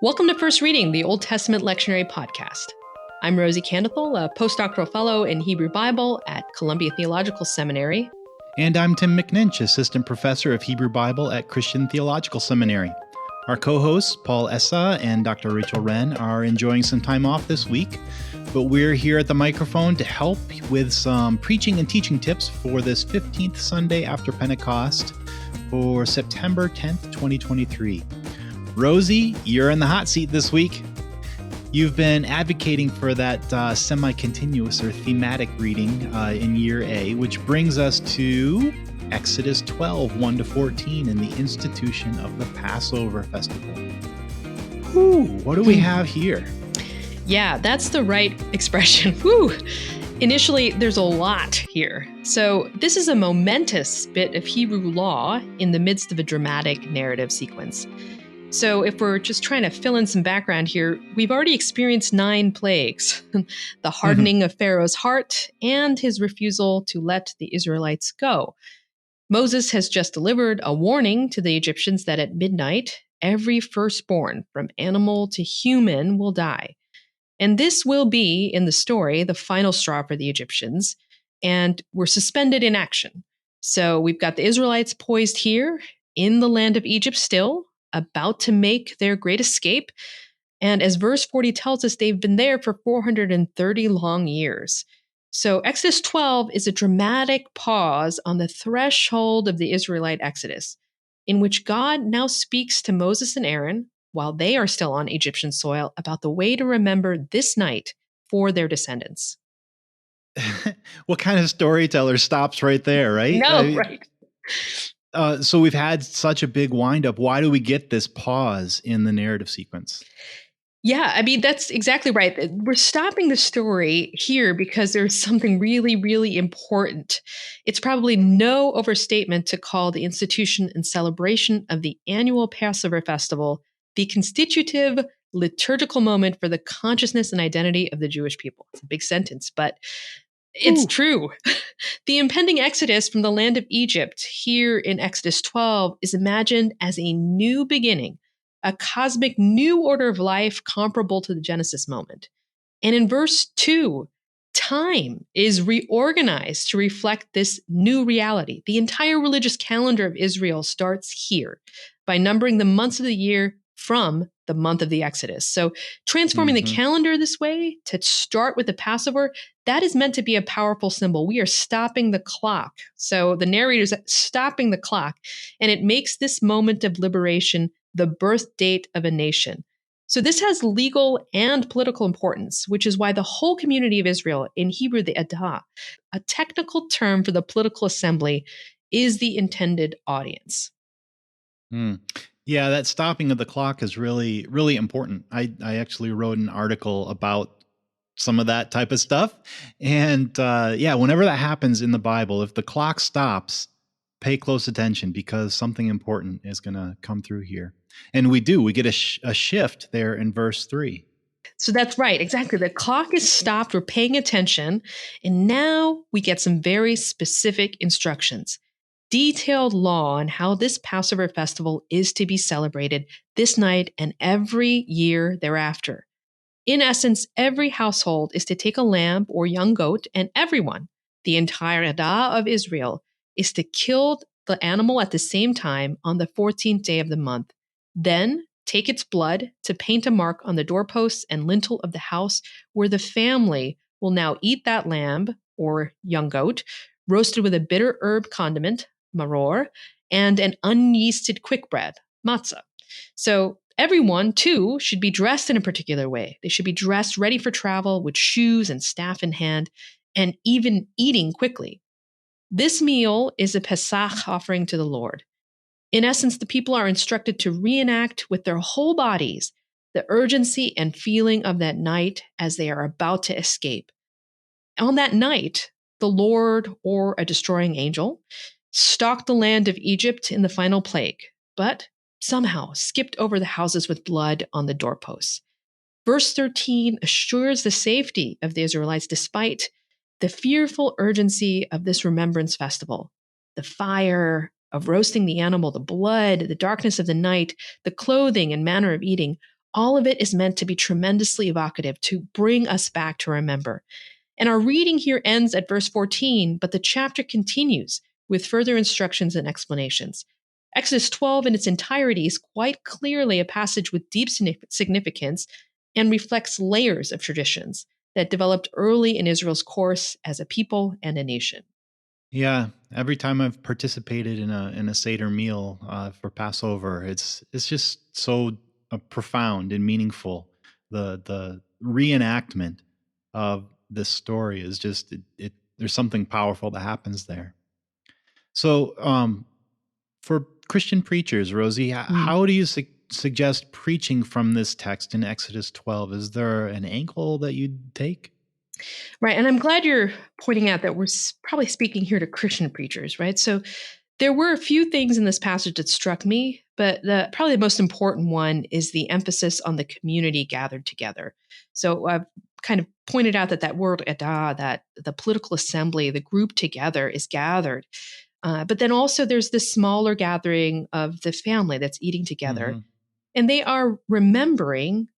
Welcome to First Reading, the Old Testament Lectionary podcast. I'm Rosy, a postdoctoral fellow in Hebrew Bible at Columbia Theological Seminary. And I'm Tim McNinch, Assistant Professor of Hebrew Bible at Christian Theological Seminary. Our co-hosts, Paul Essa and Dr. Rachel Wren, are enjoying some time off this week, but we're here at the microphone to help with some preaching and teaching tips for this 15th Sunday after Pentecost for September 10th, 2023. Rosy, you're in the hot seat this week. You've been advocating for that semi-continuous or thematic reading in Year A, which brings us to Exodus 12, 1-14, and the institution of the Passover festival. Whew, what do we have here? Yeah, that's the right expression. Whew. Initially, there's a lot here. So this is a momentous bit of Hebrew law in the midst of a dramatic narrative sequence. So if we're just trying to fill in some background here, we've already experienced 9 plagues, the hardening of Pharaoh's heart and his refusal to let the Israelites go. Moses has just delivered a warning to the Egyptians that at midnight, every firstborn from animal to human will die. And this will be, in the story, the final straw for the Egyptians, and we're suspended in action. So we've got the Israelites poised here in the land of Egypt still, about to make their great escape. And as verse 40 tells us, they've been there for 430 long years. So Exodus 12 is a dramatic pause on the threshold of the Israelite Exodus, in which God now speaks to Moses and Aaron, while they are still on Egyptian soil, about the way to remember this night for their descendants. What kind of storyteller stops right there, right? Right. So we've had such a big windup. Why do we get this pause in the narrative sequence? Yeah, I mean, that's exactly right. We're stopping the story here because there's something really, really important. It's probably no overstatement to call the institution and celebration of the annual Passover festival the constitutive liturgical moment for the consciousness and identity of the Jewish people. It's a big sentence, but it's true. The impending exodus from the land of Egypt here in Exodus 12 is imagined as a new beginning, a cosmic new order of life comparable to the Genesis moment. And in verse 2, time is reorganized to reflect this new reality. The entire religious calendar of Israel starts here by numbering the months of the year from the month of the Exodus. So transforming the calendar this way to start with the Passover, that is meant to be a powerful symbol. We are stopping the clock. So the narrator's stopping the clock, and it makes this moment of liberation the birth date of a nation. So this has legal and political importance, which is why the whole community of Israel, in Hebrew, the Adah, a technical term for the political assembly, is the intended audience. Yeah, that stopping of the clock is really, really important. I actually wrote an article about some of that type of stuff. And whenever that happens in the Bible, if the clock stops, pay close attention because something important is going to come through here. And we get a shift there in verse 3. So that's right. Exactly. The clock is stopped. We're paying attention. And now we get some very specific instructions. Detailed law on how this Passover festival is to be celebrated this night and every year thereafter. In essence, every household is to take a lamb or young goat, and everyone, the entire Adah of Israel, is to kill the animal at the same time on the 14th day of the month. Then take its blood to paint a mark on the doorposts and lintel of the house where the family will now eat that lamb or young goat, roasted with a bitter herb condiment, maror, and an unyeasted quick bread, matzah. So everyone, too, should be dressed in a particular way. They should be dressed ready for travel with shoes and staff in hand, and even eating quickly. This meal is a Pesach offering to the Lord. In essence, the people are instructed to reenact with their whole bodies the urgency and feeling of that night as they are about to escape. On that night, the Lord, or a destroying angel, stalked the land of Egypt in the final plague, but somehow skipped over the houses with blood on the doorposts. Verse 13 assures the safety of the Israelites despite the fearful urgency of this remembrance festival. The fire of roasting the animal, the blood, the darkness of the night, the clothing and manner of eating, All of it is meant to be tremendously evocative, to bring us back to remember. And our reading here ends at verse 14, but the chapter continues with further instructions and explanations. Exodus 12 in its entirety is quite clearly a passage with deep significance and reflects layers of traditions that developed early in Israel's course as a people and a nation. Yeah, every time I've participated in a Seder meal for Passover, it's just so profound and meaningful. The reenactment of this story is just there's something powerful that happens there. So, for Christian preachers, Rosie, how do you suggest preaching from this text in Exodus 12? Is there an angle that you'd take? Right. And I'm glad you're pointing out that we're probably speaking here to Christian preachers, right? So there were a few things in this passage that struck me, but probably the most important one is the emphasis on the community gathered together. So I've kind of pointed out that word edah, that the political assembly, the group together is gathered. But then also there's this smaller gathering of the family that's eating together. Mm-hmm. And they are remembering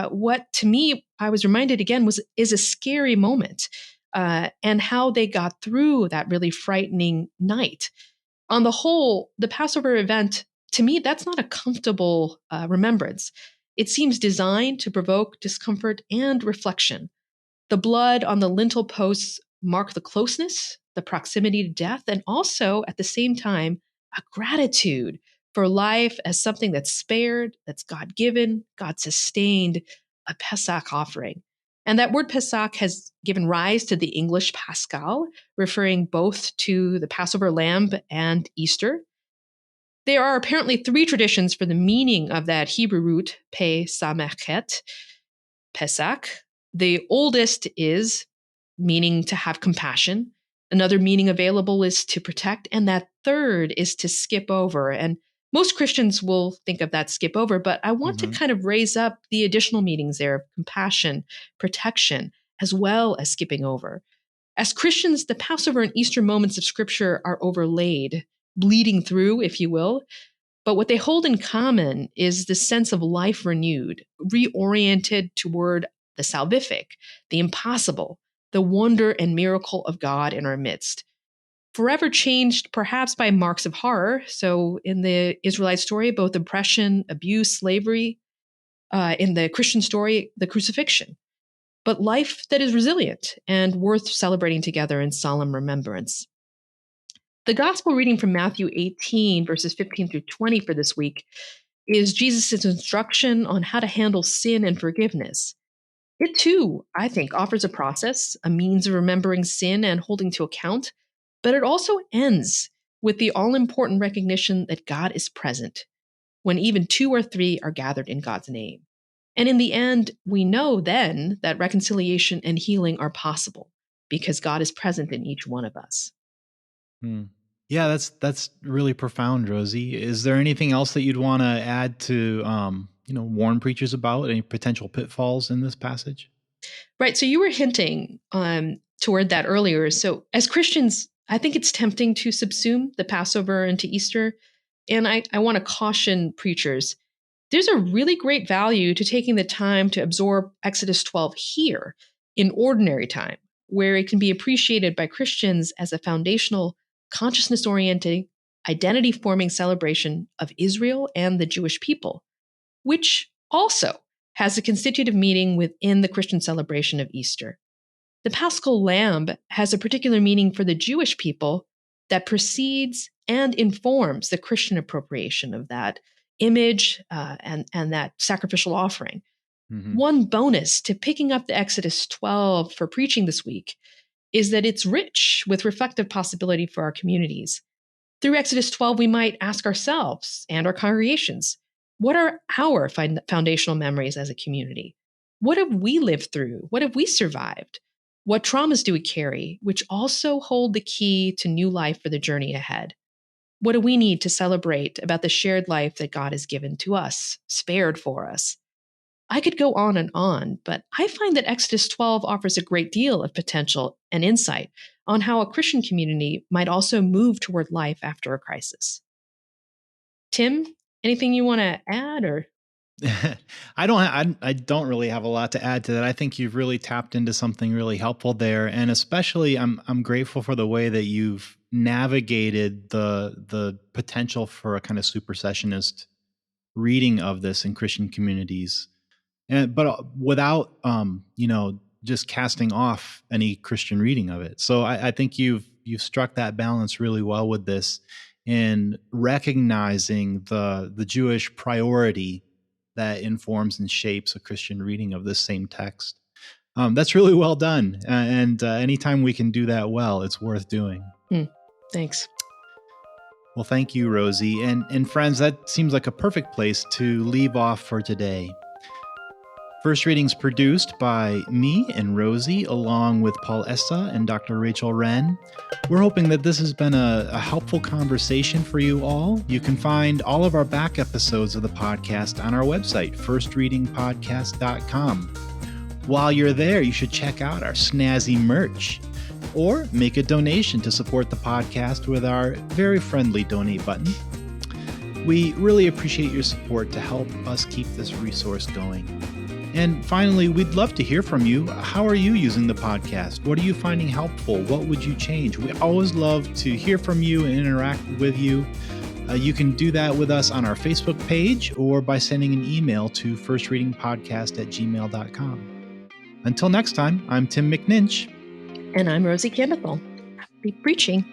what, to me, I was reminded again is a scary moment, and how they got through that really frightening night. On the whole, the Passover event, to me, that's not a comfortable remembrance. It seems designed to provoke discomfort and reflection. The blood on the lintel posts mark the closeness, the proximity to death, and also at the same time, a gratitude for life as something that's spared, that's God given, God sustained, a Pesach offering. And that word Pesach has given rise to the English Paschal, referring both to the Passover lamb and Easter. There are apparently three traditions for the meaning of that Hebrew root, Pe Samechet, Pesach. The oldest is meaning to have compassion. Another meaning available is to protect. And that third is to skip over. And most Christians will think of that skip over, but I want to Mm-hmm. kind of raise up the additional meanings there of compassion, protection, as well as skipping over. As Christians, the Passover and Easter moments of Scripture are overlaid, bleeding through, if you will. But what they hold in common is the sense of life renewed, reoriented toward the salvific, the impossible, the wonder and miracle of God in our midst. Forever changed perhaps by marks of horror. So in the Israelite story, both oppression, abuse, slavery. In the Christian story, the crucifixion. But life that is resilient and worth celebrating together in solemn remembrance. The gospel reading from Matthew 18, verses 15 through 20 for this week is Jesus' instruction on how to handle sin and forgiveness. It too, I think, offers a process, a means of remembering sin and holding to account, but it also ends with the all important recognition that God is present when even two or three are gathered in God's name. And in the end, we know then that reconciliation and healing are possible because God is present in each one of us. Hmm. Yeah, that's really profound, Rosie. Is there anything else that you'd want to add to, warn preachers about any potential pitfalls in this passage? Right. So you were hinting toward that earlier. So as Christians, I think it's tempting to subsume the Passover into Easter. And I want to caution preachers. There's a really great value to taking the time to absorb Exodus 12 here in ordinary time, where it can be appreciated by Christians as a foundational, consciousness oriented, identity forming celebration of Israel and the Jewish people, which also has a constitutive meaning within the Christian celebration of Easter. The Paschal Lamb has a particular meaning for the Jewish people that precedes and informs the Christian appropriation of that image and that sacrificial offering. Mm-hmm. One bonus to picking up the Exodus 12 for preaching this week is that it's rich with reflective possibility for our communities. Through Exodus 12, we might ask ourselves and our congregations, what are our foundational memories as a community? What have we lived through? What have we survived? What traumas do we carry, which also hold the key to new life for the journey ahead? What do we need to celebrate about the shared life that God has given to us, spared for us? I could go on, but I find that Exodus 12 offers a great deal of potential and insight on how a Christian community might also move toward life after a crisis. Tim, anything you want to add or? I don't really have a lot to add to that. I think you've really tapped into something really helpful there, and especially I'm grateful for the way that you've navigated the potential for a kind of supersessionist reading of this in Christian communities, and but without just casting off any Christian reading of it. So I think you've struck that balance really well with this, in recognizing the Jewish priority that informs and shapes a Christian reading of this same text. That's really well done. And anytime we can do that well, it's worth doing. Thanks. Well, thank you, Rosy. And friends, that seems like a perfect place to leave off for today. First Reading's produced by me and Rosy, along with Paul Essa and Dr. Rachel Wren. We're hoping that this has been a helpful conversation for you all. You can find all of our back episodes of the podcast on our website, firstreadingpodcast.com. While you're there, you should check out our snazzy merch, or make a donation to support the podcast with our very friendly donate button. We really appreciate your support to help us keep this resource going. And finally, we'd love to hear from you. How are you using the podcast? What are you finding helpful? What would you change? We always love to hear from you and interact with you. You can do that with us on our Facebook page or by sending an email to firstreadingpodcast@gmail.com. Until next time, I'm Tim McNinch. And I'm Rosy Candathel. Happy preaching.